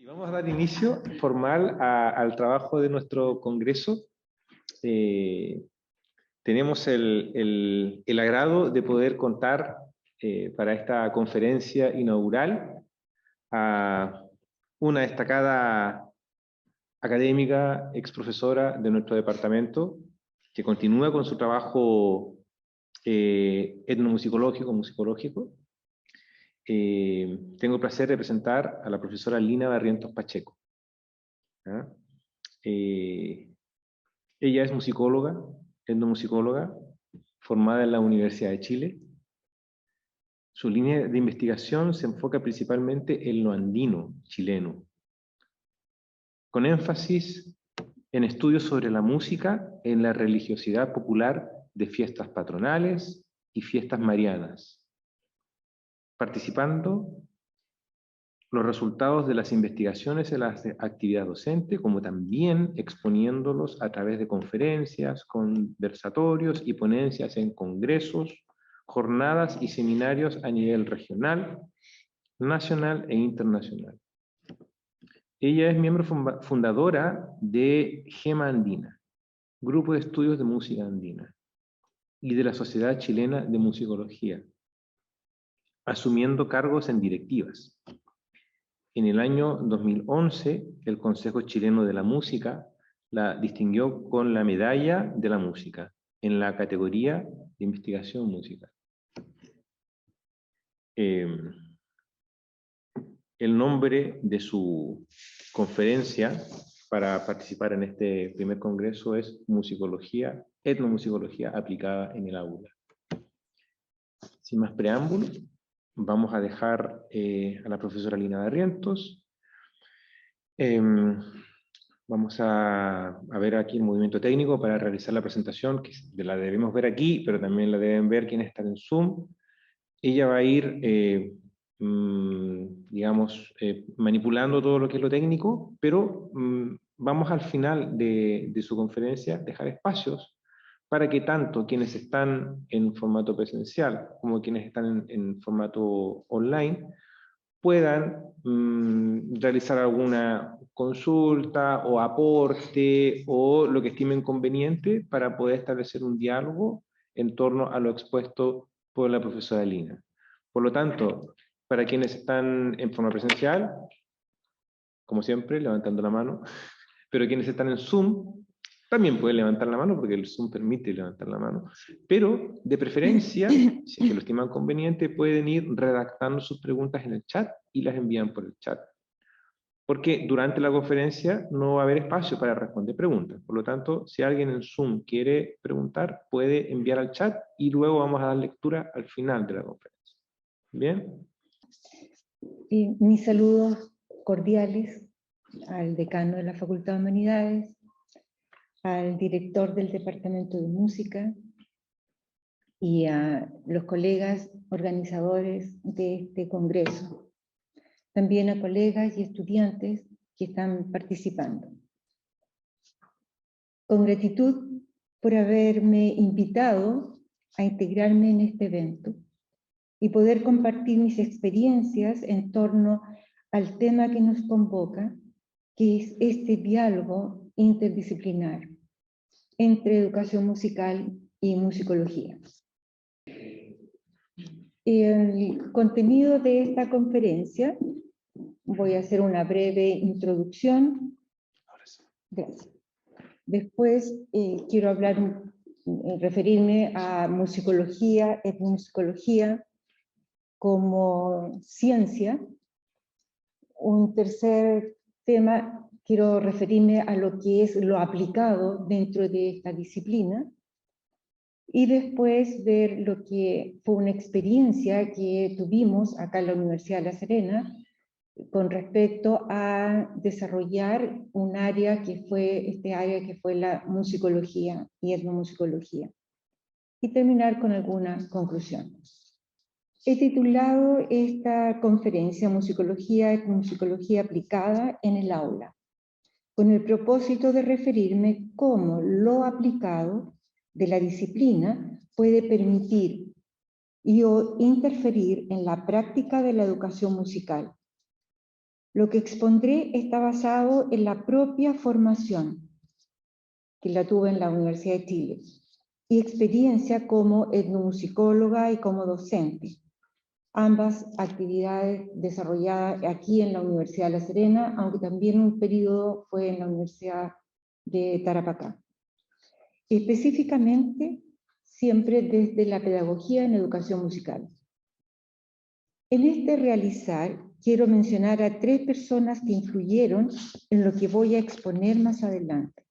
Y vamos a dar inicio formal al trabajo de nuestro congreso. Tenemos el agrado de poder contar para esta conferencia inaugural a una destacada académica, ex profesora de nuestro departamento, que continúa con su trabajo etnomusicológico, musicológico. Tengo el placer de presentar a la profesora Lina Barrientos Pacheco. ¿Ah? Ella es musicóloga, etnomusicóloga, formada en la Universidad de Chile. Su línea de investigación se enfoca principalmente en lo andino chileno, con énfasis en estudios sobre la música en la religiosidad popular de fiestas patronales y fiestas marianas, participando los resultados de las investigaciones en la actividad docente, como también exponiéndolos a través de conferencias, conversatorios y ponencias en congresos, jornadas y seminarios a nivel regional, nacional e internacional. Ella es miembro fundadora de GEMA Andina, Grupo de Estudios de Música Andina, y de la Sociedad Chilena de Musicología, asumiendo cargos en directivas. En el año 2011, el Consejo Chileno de la Música la distinguió con la Medalla de la Música en la categoría de investigación musical. El nombre de su conferencia para participar en este primer congreso es Musicología, Etnomusicología aplicada en el aula. Sin más preámbulo, vamos a dejar a la profesora Lina Barrientos. Vamos a ver aquí el movimiento técnico para realizar la presentación, que la debemos ver aquí, pero también la deben ver quienes están en Zoom. Ella va a ir, digamos, manipulando todo lo que es lo técnico, pero vamos al final de su conferencia dejar espacios para que tanto quienes están en formato presencial como quienes están en formato online puedan realizar alguna consulta o aporte o lo que estimen conveniente para poder establecer un diálogo en torno a lo expuesto por la profesora Lina. Por lo tanto, para quienes están en forma presencial, como siempre, levantando la mano, pero quienes están en Zoom también pueden levantar la mano porque el Zoom permite levantar la mano, pero de preferencia, si es que lo estiman conveniente, pueden ir redactando sus preguntas en el chat y las envían por el chat. Porque durante la conferencia no va a haber espacio para responder preguntas. Por lo tanto, si alguien en Zoom quiere preguntar, puede enviar al chat y luego vamos a dar lectura al final de la conferencia. ¿Bien? Mis saludos cordiales al decano de la Facultad de Humanidades, al director del Departamento de Música y a los colegas organizadores de este congreso. También a colegas y estudiantes que están participando. Con gratitud por haberme invitado a integrarme en este evento y poder compartir mis experiencias en torno al tema que nos convoca, que es este diálogo interdisciplinar entre educación musical y musicología. El contenido de esta conferencia, voy a hacer una breve introducción. Gracias. Después quiero referirme a musicología, etnomusicología como ciencia. Un tercer tema, quiero referirme a lo que es lo aplicado dentro de esta disciplina. Y después ver lo que fue una experiencia que tuvimos acá en la Universidad de La Serena con respecto a desarrollar un área que fue la musicología y etnomusicología. Y terminar con algunas conclusiones. He titulado esta conferencia Musicología, etnomusicología aplicada en el aula, con el propósito de referirme cómo lo aplicado de la disciplina puede permitir o interferir en la práctica de la educación musical, Lo que expondré está basado en la propia formación, que la tuve en la Universidad de Chile, y experiencia como etnomusicóloga y como docente. Ambas actividades desarrolladas aquí en la Universidad de La Serena, aunque también un periodo fue en la Universidad de Tarapacá. Específicamente, siempre desde la pedagogía en educación musical. En este realizar, quiero mencionar a 3 personas que influyeron en lo que voy a exponer más adelante.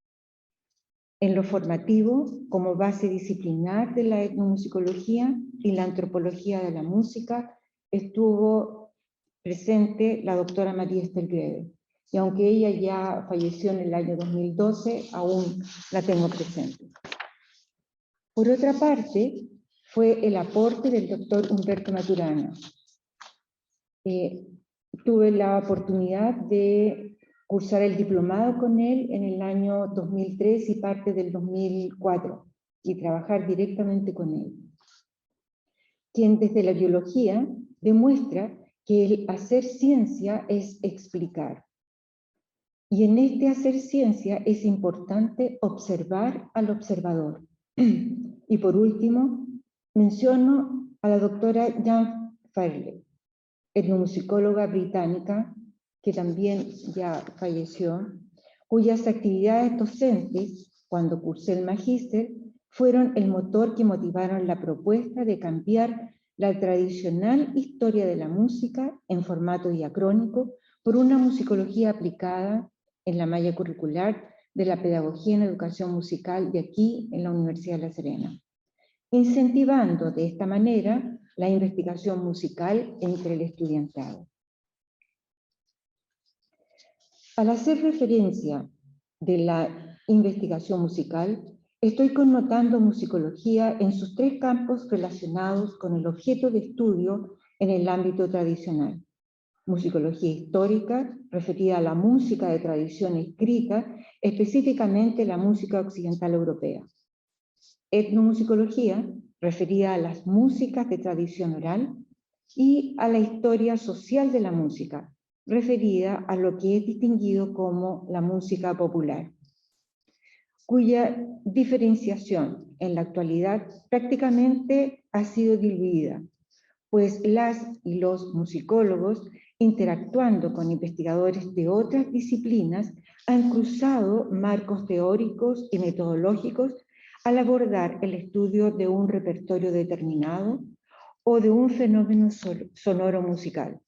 En lo formativo, como base disciplinar de la etnomusicología y la antropología de la música, estuvo presente la doctora María Esther Greve. Y aunque ella ya falleció en el año 2012, aún la tengo presente. Por otra parte, fue el aporte del doctor Humberto Maturana. Tuve la oportunidad de cursar el diplomado con él en el año 2003 y parte del 2004, y trabajar directamente con él, quien desde la biología demuestra que el hacer ciencia es explicar. Y en este hacer ciencia es importante observar al observador. Y por último, menciono a la doctora Jan Farley, etnomusicóloga británica, que también ya falleció, cuyas actividades docentes, cuando cursé el magíster, fueron el motor que motivaron la propuesta de cambiar la tradicional historia de la música en formato diacrónico por una musicología aplicada en la malla curricular de la pedagogía en educación musical de aquí en la Universidad de La Serena, incentivando de esta manera la investigación musical entre el estudiantado. Al hacer referencia de la investigación musical, estoy connotando musicología en sus 3 campos relacionados con el objeto de estudio en el ámbito tradicional. Musicología histórica, referida a la música de tradición escrita, específicamente la música occidental europea. Etnomusicología, referida a las músicas de tradición oral, y a la historia social de la música, referida a lo que es distinguido como la música popular, cuya diferenciación en la actualidad prácticamente ha sido diluida, pues las y los musicólogos, interactuando con investigadores de otras disciplinas, han cruzado marcos teóricos y metodológicos al abordar el estudio de un repertorio determinado o de un fenómeno sonoro musical,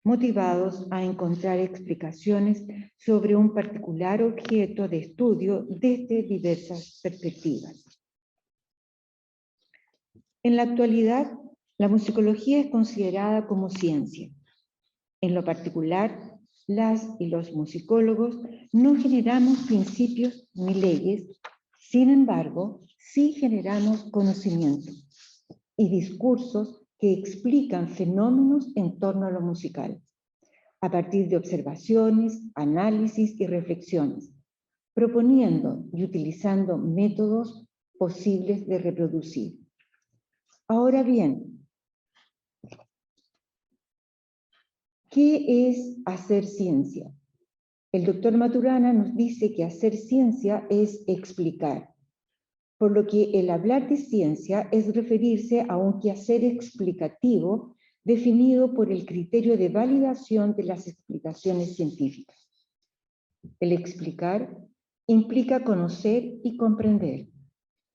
motivados a encontrar explicaciones sobre un particular objeto de estudio desde diversas perspectivas. En la actualidad, la musicología es considerada como ciencia. En lo particular, las y los musicólogos no generamos principios ni leyes, sin embargo, sí generamos conocimiento y discursos que explican fenómenos en torno a lo musical, a partir de observaciones, análisis y reflexiones, proponiendo y utilizando métodos posibles de reproducir. Ahora bien, ¿qué es hacer ciencia? El doctor Maturana nos dice que hacer ciencia es explicar, por lo que el hablar de ciencia es referirse a un quehacer explicativo definido por el criterio de validación de las explicaciones científicas. El explicar implica conocer y comprender,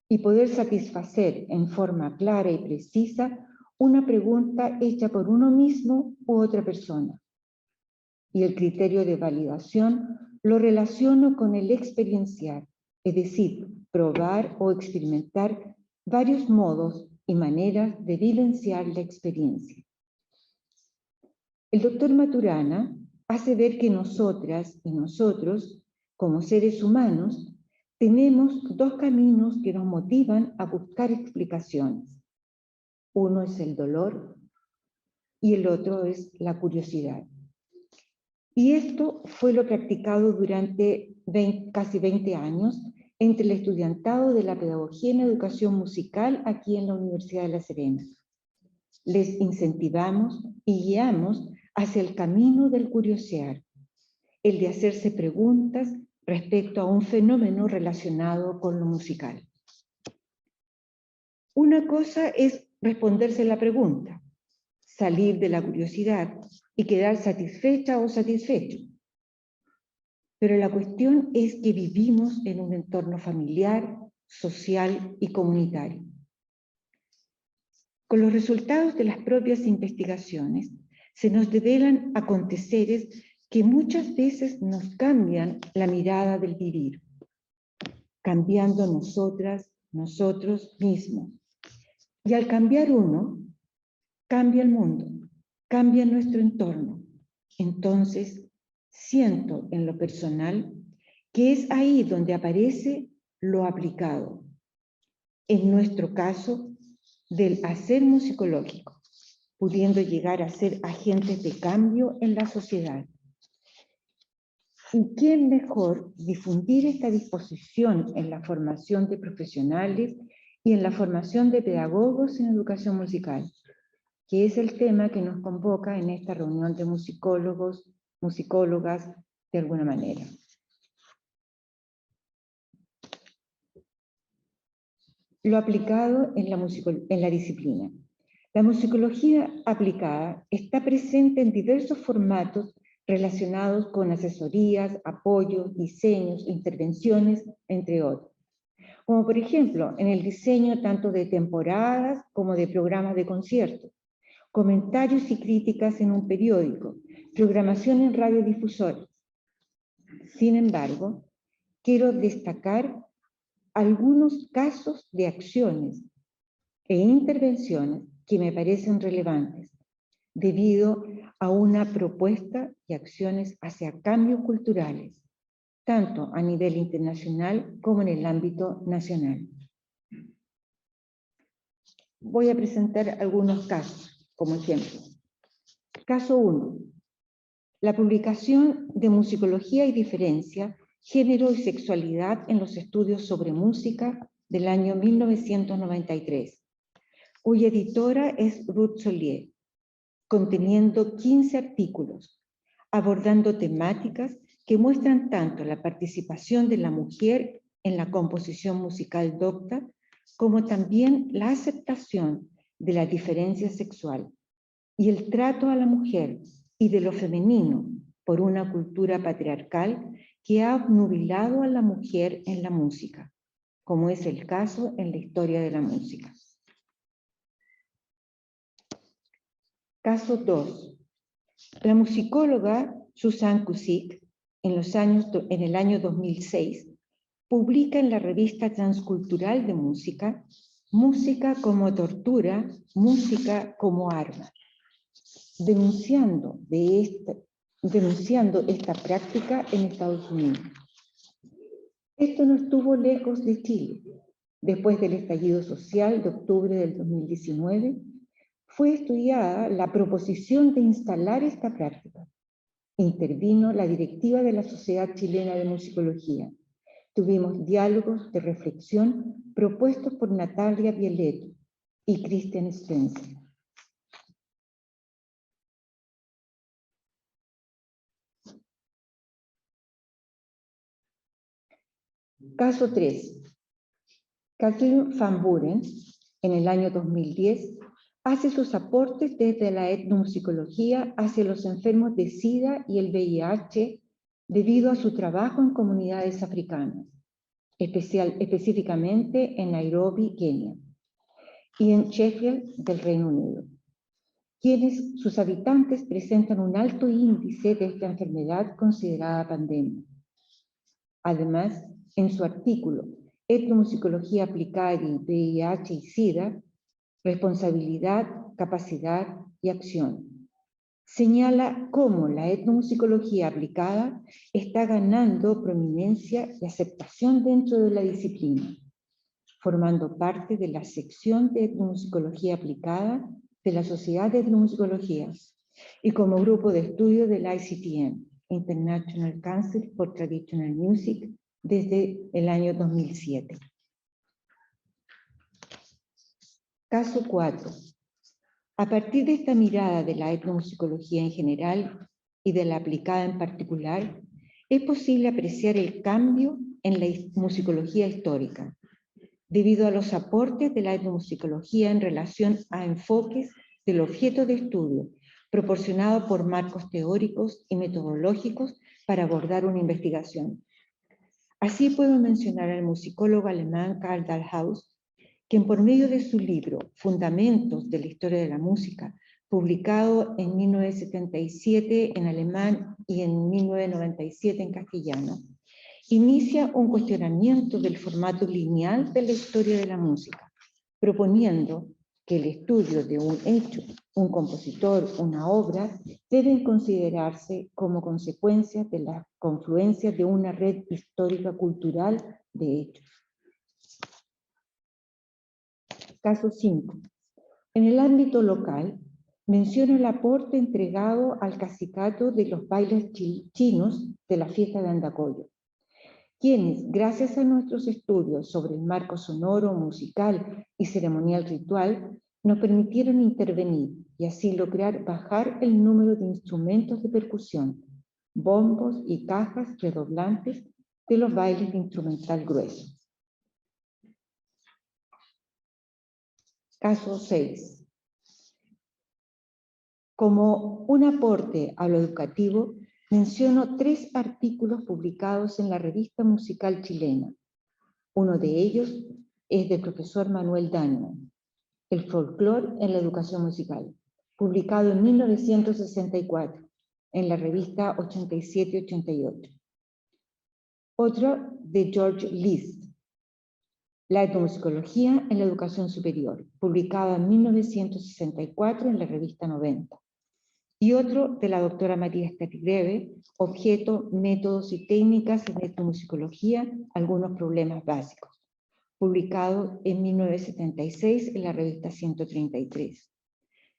y poder satisfacer en forma clara y precisa una pregunta hecha por uno mismo u otra persona. Y el criterio de validación lo relaciono con el experienciar, es decir, probar o experimentar varios modos y maneras de vivenciar la experiencia. El doctor Maturana hace ver que nosotras y nosotros, como seres humanos, tenemos 2 caminos que nos motivan a buscar explicaciones. Uno es el dolor y el otro es la curiosidad. Y esto fue lo practicado durante casi 20 años entre el estudiantado de la pedagogía en educación musical aquí en la Universidad de La Serena. Les incentivamos y guiamos hacia el camino del curiosear, el de hacerse preguntas respecto a un fenómeno relacionado con lo musical. Una cosa es responderse la pregunta, salir de la curiosidad y quedar satisfecha o satisfecho. Pero la cuestión es que vivimos en un entorno familiar, social y comunitario. Con los resultados de las propias investigaciones, se nos develan aconteceres que muchas veces nos cambian la mirada del vivir, cambiando nosotras, nosotros mismos. Y al cambiar uno, cambia el mundo, cambia nuestro entorno. Entonces, siento en lo personal que es ahí donde aparece lo aplicado. En nuestro caso, del hacer musicológico, pudiendo llegar a ser agentes de cambio en la sociedad. ¿Y quién mejor difundir esta disposición en la formación de profesionales y en la formación de pedagogos en educación musical? Que es el tema que nos convoca en esta reunión de musicólogos, musicólogas, de alguna manera. Lo aplicado en la disciplina. La musicología aplicada está presente en diversos formatos relacionados con asesorías, apoyos, diseños, intervenciones, entre otros. Como por ejemplo, en el diseño tanto de temporadas como de programas de conciertos, comentarios y críticas en un periódico, programación en radiodifusores. Sin embargo, quiero destacar algunos casos de acciones e intervenciones que me parecen relevantes, debido a una propuesta y acciones hacia cambios culturales, tanto a nivel internacional como en el ámbito nacional. Voy a presentar algunos casos como ejemplo. Caso 1. La publicación de Musicología y Diferencia, Género y Sexualidad en los Estudios sobre Música del año 1993, cuya editora es Ruth Solier, conteniendo 15 artículos, abordando temáticas que muestran tanto la participación de la mujer en la composición musical docta, como también la aceptación de la diferencia sexual y el trato a la mujer y de lo femenino por una cultura patriarcal que ha obnubilado a la mujer en la música, como es el caso en la historia de la música. Caso 2. La musicóloga Susan Cusick, en el año 2006, publica en la revista transcultural de música, Música como tortura, música como arma, denunciando esta práctica en Estados Unidos. Esto no estuvo lejos de Chile. Después del estallido social de octubre del 2019, fue estudiada la proposición de instalar esta práctica. Intervino la directiva de la Sociedad Chilena de Musicología. Tuvimos diálogos de reflexión propuestos por Natalia Bieletto y Christian Spencer. Caso 3. Kathleen Van Buren, en el año 2010, hace sus aportes desde la etnomusicología hacia los enfermos de SIDA y el VIH debido a su trabajo en comunidades africanas, específicamente en Nairobi, Kenia, y en Sheffield del Reino Unido, quienes sus habitantes presentan un alto índice de esta enfermedad considerada pandemia. Además, en su artículo Etnomusicología aplicada y VIH y SIDA, responsabilidad, capacidad y acción, señala cómo la etnomusicología aplicada está ganando prominencia y aceptación dentro de la disciplina, formando parte de la sección de etnomusicología aplicada de la Sociedad de Etnomusicología y como grupo de estudio del ICTM, International Council for Traditional Music, desde el año 2007. Caso 4. A partir de esta mirada de la etnomusicología en general y de la aplicada en particular, es posible apreciar el cambio en la musicología histórica, debido a los aportes de la etnomusicología en relación a enfoques del objeto de estudio, proporcionado por marcos teóricos y metodológicos para abordar una investigación. Así puedo mencionar al musicólogo alemán Karl Dahlhaus, quien por medio de su libro Fundamentos de la Historia de la Música, publicado en 1977 en alemán y en 1997 en castellano, inicia un cuestionamiento del formato lineal de la historia de la música, proponiendo que el estudio de un hecho, un compositor, una obra, deben considerarse como consecuencia de la confluencia de una red histórica cultural de hechos. Caso 5. En el ámbito local, menciono el aporte entregado al cacicato de los bailes chinos de la fiesta de Andacollo, quienes, gracias a nuestros estudios sobre el marco sonoro, musical y ceremonial ritual, nos permitieron intervenir y así lograr bajar el número de instrumentos de percusión, bombos y cajas redoblantes de los bailes de instrumental grueso. Caso 6. Como un aporte a lo educativo, menciono 3 artículos publicados en la Revista Musical Chilena. Uno de ellos es del profesor Manuel Dannemann, El folclore en la educación musical, publicado en 1964 en la revista 87-88. Otro de George List, La etnomusicología en la educación superior, publicado en 1964 en la revista 90. Y otro de la doctora María Statigreve, Objeto, métodos y técnicas en etnomusicología, algunos problemas básicos, publicado en 1976 en la revista 133,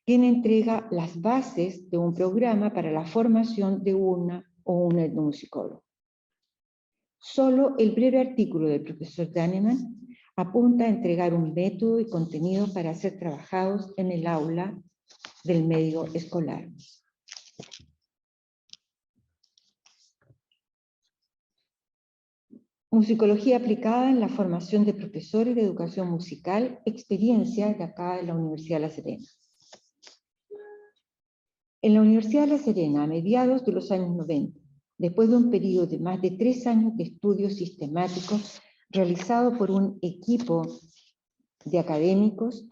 quien entrega las bases de un programa para la formación de una o un etnomusicólogo. Solo el breve artículo del profesor Dannemann apunta a entregar un método y contenido para ser trabajados en el aula del medio escolar. Musicología aplicada en la formación de profesores de educación musical, experiencia de acá en la Universidad de La Serena. En la Universidad de La Serena, a mediados de los años 90, después de un periodo de más de 3 años de estudios sistemáticos realizado por un equipo de académicos,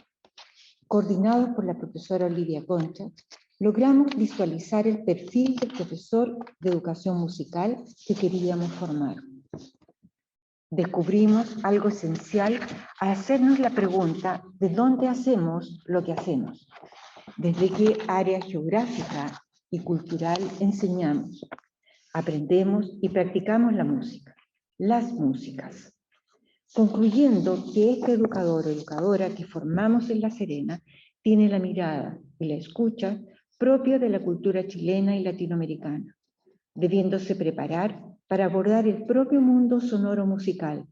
coordinados por la profesora Olivia Concha, logramos visualizar el perfil del profesor de educación musical que queríamos formar. Descubrimos algo esencial al hacernos la pregunta de dónde hacemos lo que hacemos, desde qué área geográfica y cultural enseñamos, aprendemos y practicamos la música, las músicas. Concluyendo que este educador o educadora que formamos en La Serena tiene la mirada y la escucha propia de la cultura chilena y latinoamericana, debiéndose preparar para abordar el propio mundo sonoro musical,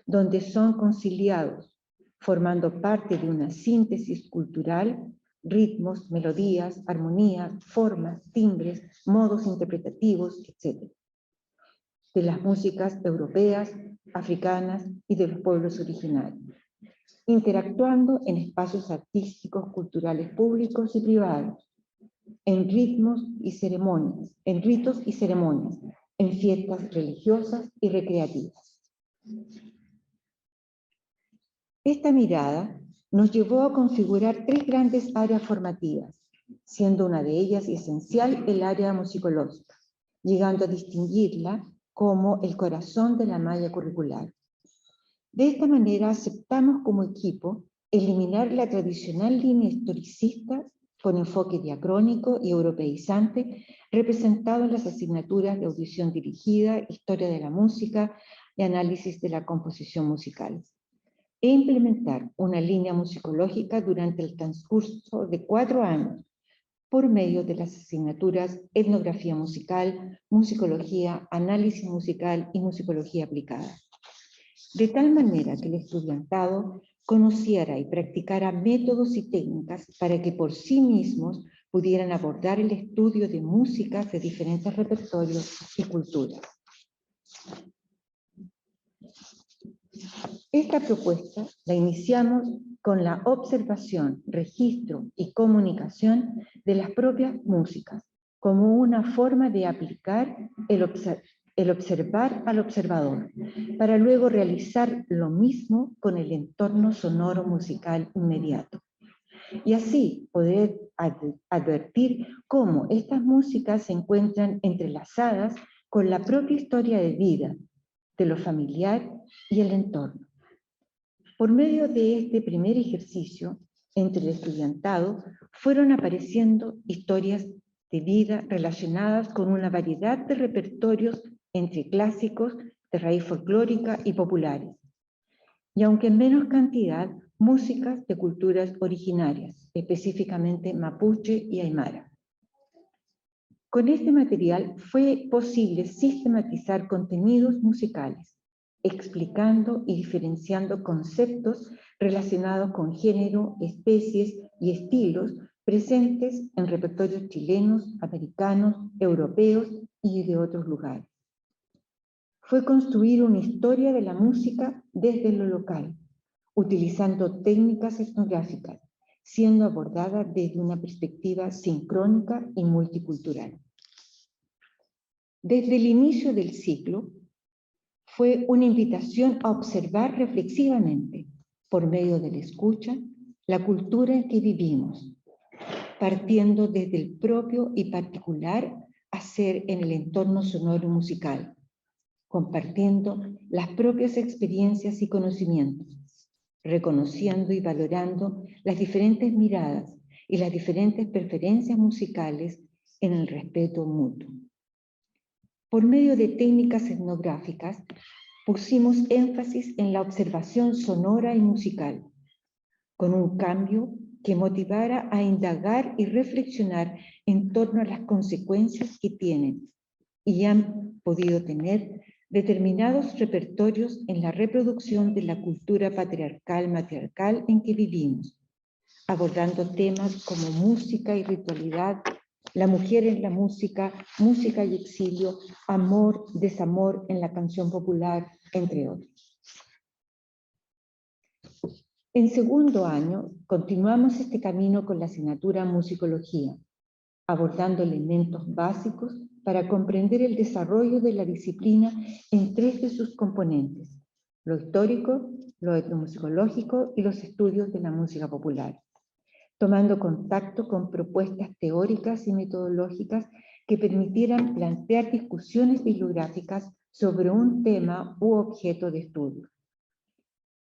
donde son conciliados, formando parte de una síntesis cultural, ritmos, melodías, armonías, formas, timbres, modos interpretativos, etc. De las músicas europeas, africanas y de los pueblos originarios, interactuando en espacios artísticos, culturales públicos y privados, en ritmos y ceremonias, en ritos y ceremonias, en fiestas religiosas y recreativas. Esta mirada nos llevó a configurar 3 grandes áreas formativas, siendo una de ellas y esencial el área musicológica, llegando a distinguirla como el corazón de la malla curricular. De esta manera aceptamos como equipo eliminar la tradicional línea historicista con enfoque diacrónico y europeizante representado en las asignaturas de audición dirigida, historia de la música y análisis de la composición musical, e implementar una línea musicológica durante el transcurso de 4 años por medio de las asignaturas etnografía musical, musicología, análisis musical y musicología aplicada. De tal manera que el estudiantado conociera y practicara métodos y técnicas para que por sí mismos pudieran abordar el estudio de músicas de diferentes repertorios y culturas. Esta propuesta la iniciamos con la observación, registro y comunicación de las propias músicas, como una forma de aplicar el observar al observador, para luego realizar lo mismo con el entorno sonoro musical inmediato. Y así poder advertir cómo estas músicas se encuentran entrelazadas con la propia historia de vida, de lo familiar y el entorno. Por medio de este primer ejercicio, entre el estudiantado, fueron apareciendo historias de vida relacionadas con una variedad de repertorios entre clásicos, de raíz folclórica y populares. Y aunque en menos cantidad, músicas de culturas originarias, específicamente mapuche y aymara. Con este material fue posible sistematizar contenidos musicales, explicando y diferenciando conceptos relacionados con género, especies y estilos presentes en repertorios chilenos, americanos, europeos y de otros lugares. Fue construir una historia de la música desde lo local, utilizando técnicas etnográficas, siendo abordada desde una perspectiva sincrónica y multicultural. Desde el inicio del ciclo, fue una invitación a observar reflexivamente, por medio de la escucha, la cultura en que vivimos, partiendo desde el propio y particular hacer en el entorno sonoro musical, compartiendo las propias experiencias y conocimientos, reconociendo y valorando las diferentes miradas y las diferentes preferencias musicales en el respeto mutuo. Por medio de técnicas etnográficas, pusimos énfasis en la observación sonora y musical, con un cambio que motivara a indagar y reflexionar en torno a las consecuencias que tienen y han podido tener determinados repertorios en la reproducción de la cultura patriarcal-matriarcal en que vivimos, abordando temas como música y ritualidad, la mujer en la música, música y exilio, amor, desamor en la canción popular, entre otros. En segundo año, continuamos este camino con la asignatura Musicología, abordando elementos básicos para comprender el desarrollo de la disciplina en tres de sus componentes: lo histórico, lo etnomusicológico y los estudios de la música popular, tomando contacto con propuestas teóricas y metodológicas que permitieran plantear discusiones bibliográficas sobre un tema u objeto de estudio.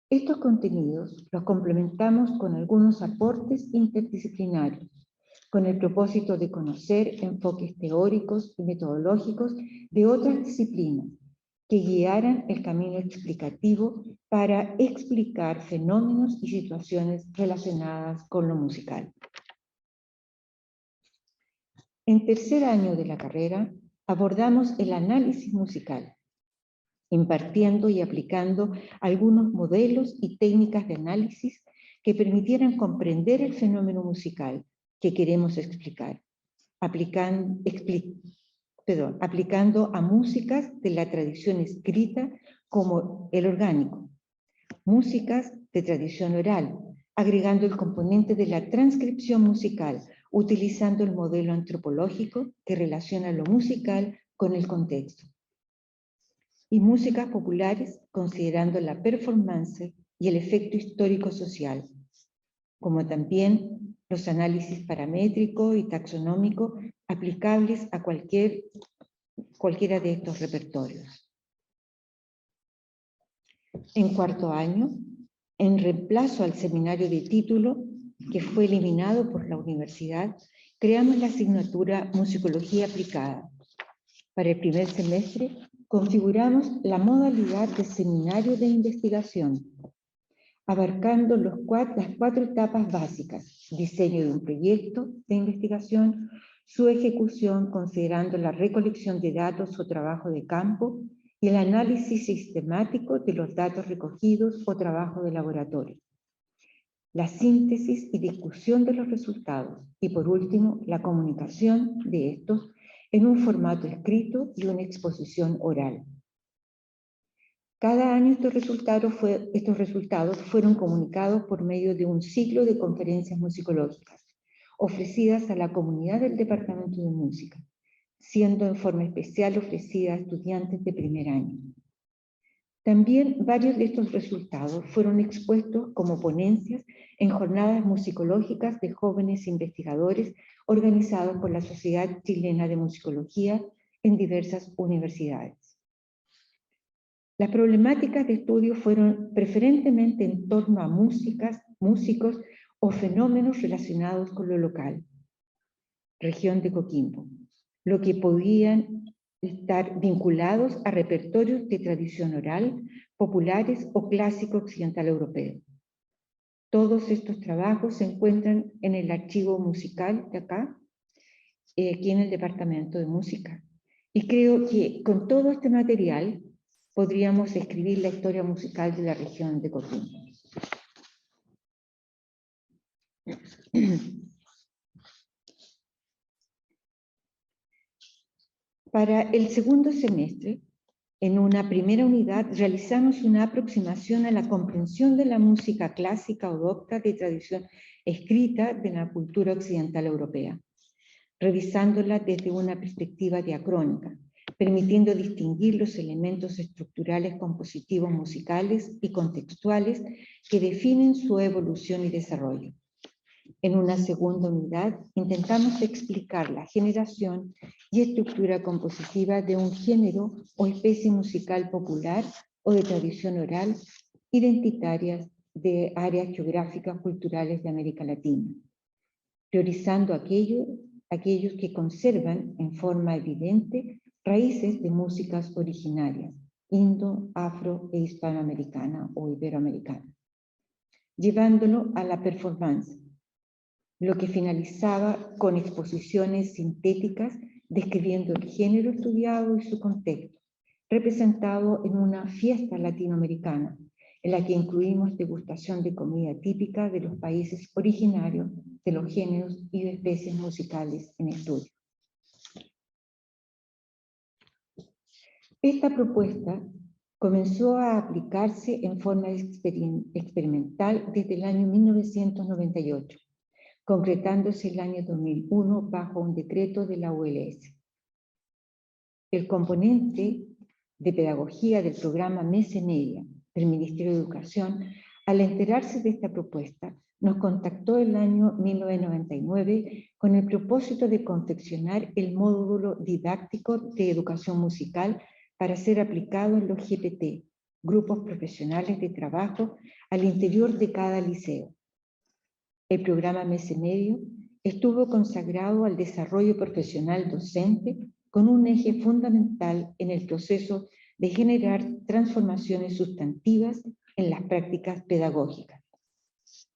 Estos contenidos los complementamos con algunos aportes interdisciplinarios, con el propósito de conocer enfoques teóricos y metodológicos de otras disciplinas que guiaran el camino explicativo para explicar fenómenos y situaciones relacionadas con lo musical. En tercer año de la carrera, abordamos el análisis musical, impartiendo y aplicando algunos modelos y técnicas de análisis que permitieran comprender el fenómeno musical que queremos explicar, aplicando a músicas de la tradición escrita como el orgánico, músicas de tradición oral, agregando el componente de la transcripción musical, utilizando el modelo antropológico que relaciona lo musical con el contexto, y músicas populares considerando la performance y el efecto histórico-social, como también los análisis paramétrico y taxonómico aplicables a cualquiera de estos repertorios. En cuarto año, en reemplazo al seminario de título, que fue eliminado por la universidad, creamos la asignatura Musicología Aplicada. Para el primer semestre, configuramos la modalidad de seminario de investigación, abarcando las cuatro etapas básicas: diseño de un proyecto de investigación, su ejecución considerando la recolección de datos o trabajo de campo y el análisis sistemático de los datos recogidos o trabajo de laboratorio, la síntesis y discusión de los resultados y, por último, la comunicación de estos en un formato escrito y una exposición oral. Cada año estos resultados fueron comunicados por medio de un ciclo de conferencias musicológicas ofrecidas a la comunidad del Departamento de Música, siendo en forma especial ofrecida a estudiantes de primer año. También varios de estos resultados fueron expuestos como ponencias en jornadas musicológicas de jóvenes investigadores organizados por la Sociedad Chilena de Musicología en diversas universidades. Las problemáticas de estudio fueron preferentemente en torno a músicos o fenómenos relacionados con lo local, región de Coquimbo, lo que podían estar vinculados a repertorios de tradición oral, populares o clásico occidental europeo. Todos estos trabajos se encuentran en el archivo musical de acá, aquí en el Departamento de Música. Y creo que con todo este material podríamos escribir la historia musical de la región de Coquimbo. Para el segundo semestre, en una primera unidad, realizamos una aproximación a la comprensión de la música clásica o docta de tradición escrita de la cultura occidental europea, revisándola desde una perspectiva diacrónica, permitiendo distinguir los elementos estructurales compositivos musicales y contextuales que definen su evolución y desarrollo. En una segunda unidad, intentamos explicar la generación y estructura compositiva de un género o especie musical popular o de tradición oral identitarias de áreas geográficas culturales de América Latina, priorizando aquellos que conservan en forma evidente raíces de músicas originarias, indo, afro e hispanoamericana o iberoamericana, llevándolo a la performance, lo que finalizaba con exposiciones sintéticas describiendo el género estudiado y su contexto, representado en una fiesta latinoamericana, en la que incluimos degustación de comida típica de los países originarios de los géneros y de especies musicales en estudio. Esta propuesta comenzó a aplicarse en forma experimental desde el año 1998, concretándose el año 2001 bajo un decreto de la ULS. El componente de pedagogía del programa Mes en Ella del Ministerio de Educación, al enterarse de esta propuesta, nos contactó el año 1999 con el propósito de confeccionar el módulo didáctico de educación musical para ser aplicado en los GPT, grupos profesionales de trabajo al interior de cada liceo. El programa Mes y Medio estuvo consagrado al desarrollo profesional docente con un eje fundamental en el proceso de generar transformaciones sustantivas en las prácticas pedagógicas.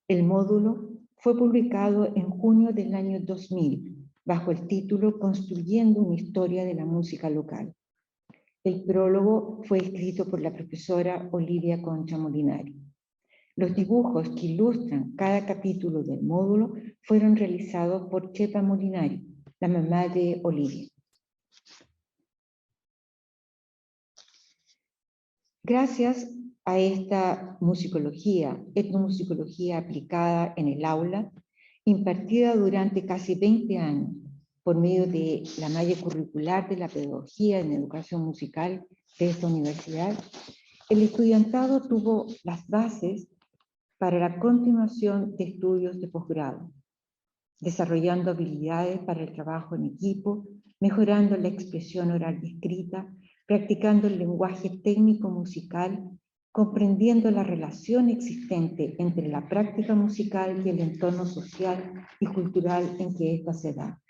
El módulo fue publicado en junio del año 2000 bajo el título Construyendo una historia de la música local. El prólogo fue escrito por la profesora Olivia Concha Molinari. Los dibujos que ilustran cada capítulo del módulo fueron realizados por Chepa Molinari, la mamá de Olivia. Gracias a esta musicología, etnomusicología aplicada en el aula, impartida durante casi 20 años por medio de la malla curricular de la pedagogía en educación musical de esta universidad, el estudiantado tuvo las bases para la continuación de estudios de posgrado, desarrollando habilidades para el trabajo en equipo, mejorando la expresión oral y escrita, practicando el lenguaje técnico musical, comprendiendo la relación existente entre la práctica musical y el entorno social y cultural en que ésta se da.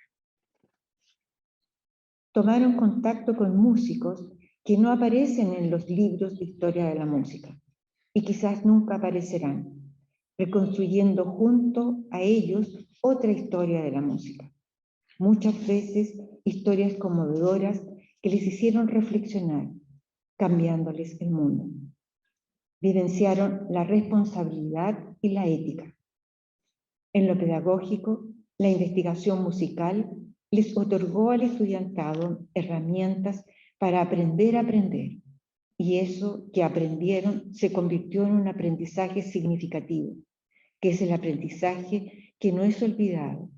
Tomaron contacto con músicos que no aparecen en los libros de historia de la música y quizás nunca aparecerán, reconstruyendo junto a ellos otra historia de la música. Muchas veces historias conmovedoras que les hicieron reflexionar, cambiándoles el mundo. Vivenciaron la responsabilidad y la ética. En lo pedagógico, la investigación musical les otorgó al estudiantado herramientas para aprender a aprender, y eso que aprendieron se convirtió en un aprendizaje significativo, que es el aprendizaje que no es olvidado,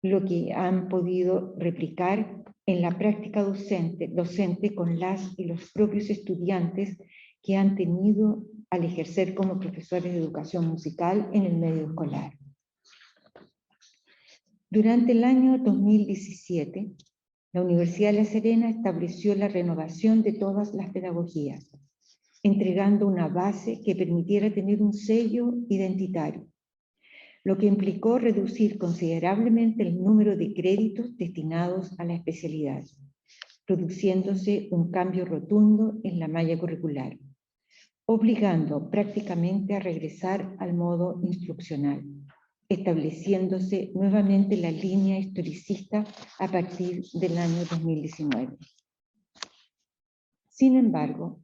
lo que han podido replicar en la práctica docente con las y los propios estudiantes que han tenido al ejercer como profesores de educación musical en el medio escolar. Durante el año 2017, la Universidad de La Serena estableció la renovación de todas las pedagogías, entregando una base que permitiera tener un sello identitario, lo que implicó reducir considerablemente el número de créditos destinados a la especialidad, produciéndose un cambio rotundo en la malla curricular, obligando prácticamente a regresar al modo instruccional, estableciéndose nuevamente la línea historicista a partir del año 2019. Sin embargo,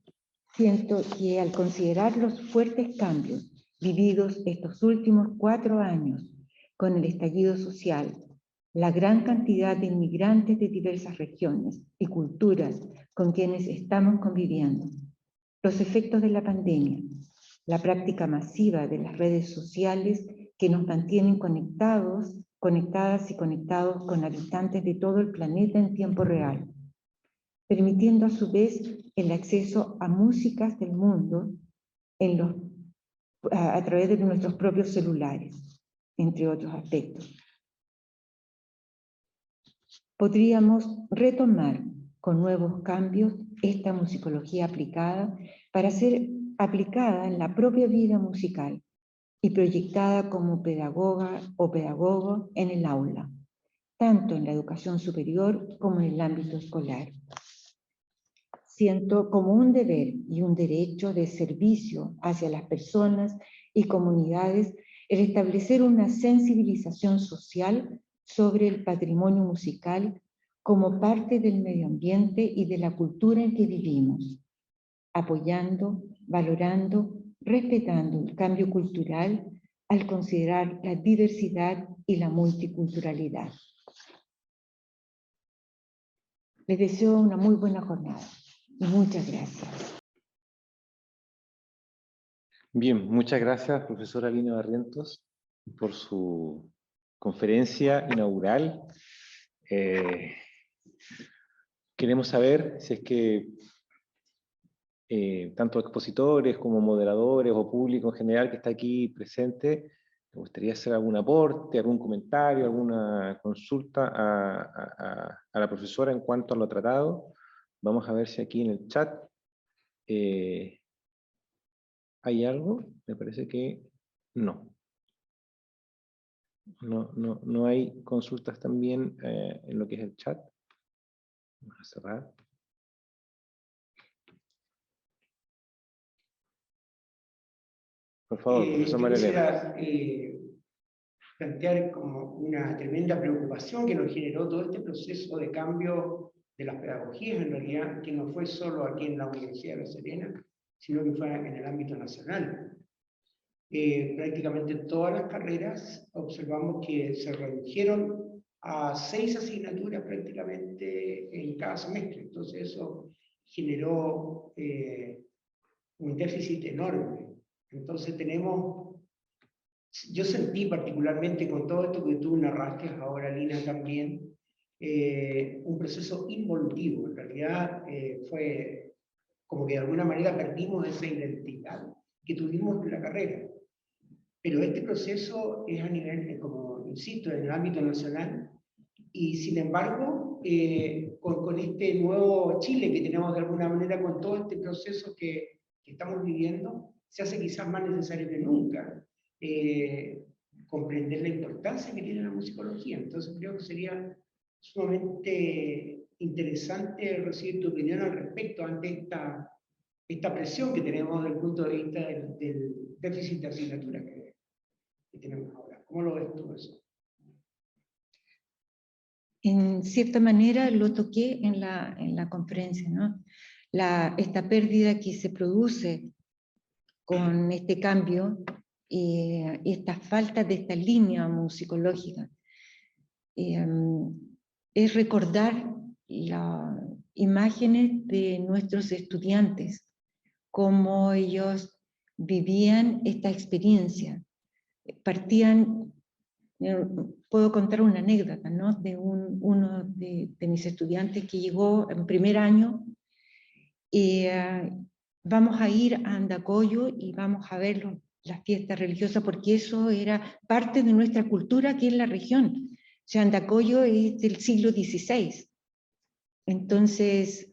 siento que al considerar los fuertes cambios vividos estos últimos 4 años con el estallido social, la gran cantidad de inmigrantes de diversas regiones y culturas con quienes estamos conviviendo, los efectos de la pandemia, la práctica masiva de las redes sociales que nos mantienen conectadas y conectados con habitantes de todo el planeta en tiempo real, permitiendo a su vez el acceso a músicas del mundo a través de nuestros propios celulares, entre otros aspectos. Podríamos retomar con nuevos cambios esta musicología aplicada para ser aplicada en la propia vida musical y proyectada como pedagoga o pedagogo en el aula, tanto en la educación superior como en el ámbito escolar. Siento como un deber y un derecho de servicio hacia las personas y comunidades el establecer una sensibilización social sobre el patrimonio musical como parte del medio ambiente y de la cultura en que vivimos, apoyando, valorando, respetando el cambio cultural al considerar la diversidad y la multiculturalidad. Les deseo una muy buena jornada. Muchas gracias. Bien, muchas gracias, profesora Lina Barrientos, por su conferencia inaugural. Queremos saber si es que tanto expositores como moderadores o público en general que está aquí presente, me gustaría hacer algún aporte, algún comentario, alguna consulta a la profesora en cuanto a lo tratado. Vamos a ver si aquí en el chat hay algo. Me parece que no. No hay consultas también en lo que es el chat. Vamos a cerrar. Por favor, profesor María Elena. Quisiera plantear como una tremenda preocupación que nos generó todo este proceso de cambio de las pedagogías, en realidad, que no fue solo aquí en la Universidad de La Serena, sino que fue en el ámbito nacional. Prácticamente todas las carreras observamos que se redujeron a 6 asignaturas prácticamente en cada semestre. Entonces eso generó un déficit enorme. Entonces yo sentí particularmente con todo esto que tú narraste ahora, Lina, también, un proceso involutivo. En realidad fue como que de alguna manera perdimos esa identidad que tuvimos en la carrera. Pero este proceso es a nivel, como insisto, en el ámbito nacional, y sin embargo, con este nuevo Chile que tenemos de alguna manera, con todo este proceso que estamos viviendo, se hace quizás más necesario que nunca comprender la importancia que tiene la musicología. Entonces creo que sería sumamente interesante recibir tu opinión al respecto ante esta presión que tenemos desde el punto de vista del déficit de asignatura que tenemos ahora. ¿Cómo lo ves tú eso? En cierta manera lo toqué en la conferencia, ¿no? Esta pérdida que se produce con este cambio y esta falta de esta línea musicológica. Es recordar las imágenes de nuestros estudiantes cómo ellos vivían esta experiencia. Partían, puedo contar una anécdota, ¿no? De uno de mis estudiantes que llegó en primer año, vamos a ir a Andacollo y vamos a ver las fiestas religiosas, porque eso era parte de nuestra cultura aquí en la región. O sea, Andacollo es del siglo XVI. Entonces,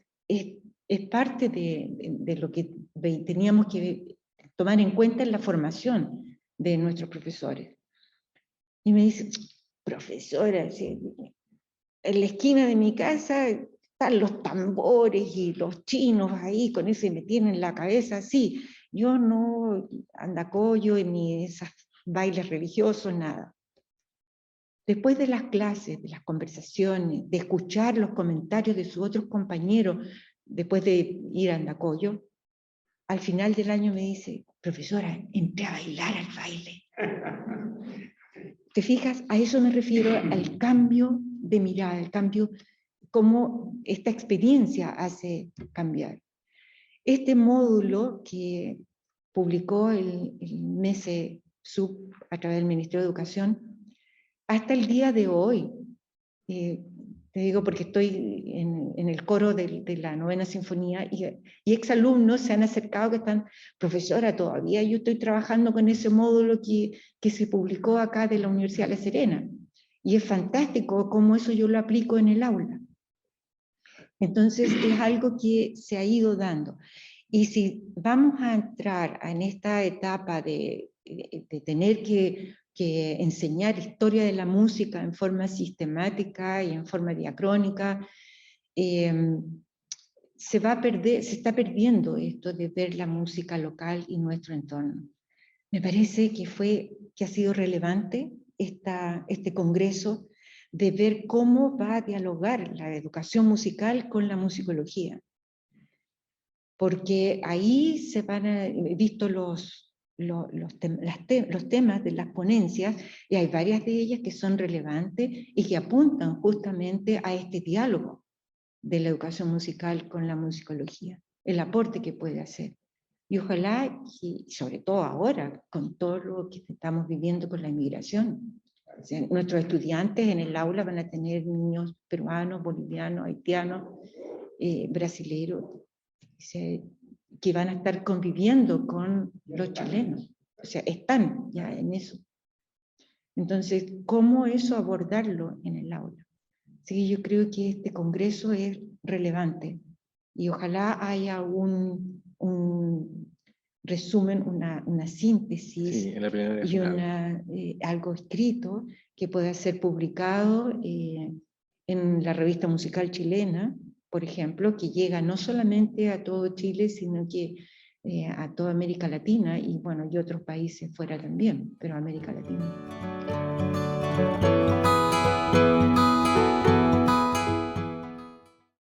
es parte de lo que teníamos que tomar en cuenta en la formación de nuestros profesores. Y me dice, profesora, en la esquina de mi casa están los tambores y los chinos ahí, con eso me tienen la cabeza así. Yo no Andacollo ni esos bailes religiosos, nada. Después de las clases, de las conversaciones, de escuchar los comentarios de sus otros compañeros, después de ir a Andacollo, al final del año me dice, profesora, entré a bailar al baile. ¿Te fijas? A eso me refiero, al cambio de mirada, el cambio, cómo esta experiencia hace cambiar. Este módulo que publicó el MESE-SUB a través del Ministerio de Educación, hasta el día de hoy, te digo porque estoy en el coro de la 9ª Sinfonía y exalumnos se han acercado que están, profesora, todavía yo estoy trabajando con ese módulo que se publicó acá de la Universidad de La Serena. Y es fantástico cómo eso yo lo aplico en el aula. Entonces es algo que se ha ido dando. Y si vamos a entrar en esta etapa de tener que enseñar historia de la música en forma sistemática y en forma diacrónica, se está perdiendo esto de ver la música local y nuestro entorno. Me parece que ha sido relevante este congreso de ver cómo va a dialogar la educación musical con la musicología. Porque ahí se van a visto los temas de las ponencias, y hay varias de ellas que son relevantes y que apuntan justamente a este diálogo de la educación musical con la musicología, el aporte que puede hacer. Y ojalá, y sobre todo ahora, con todo lo que estamos viviendo con la inmigración, o sea, nuestros estudiantes en el aula van a tener niños peruanos, bolivianos, haitianos, brasileños, que van a estar conviviendo con los chilenos. O sea, están ya en eso. Entonces, ¿cómo eso abordarlo en el aula? Así que yo creo que este congreso es relevante y ojalá haya un resumen, una síntesis, sí, en la primera y algo escrito que pueda ser publicado en la revista musical chilena, por ejemplo, que llega no solamente a todo Chile, sino que a toda América Latina y bueno, y otros países fuera también, pero América Latina.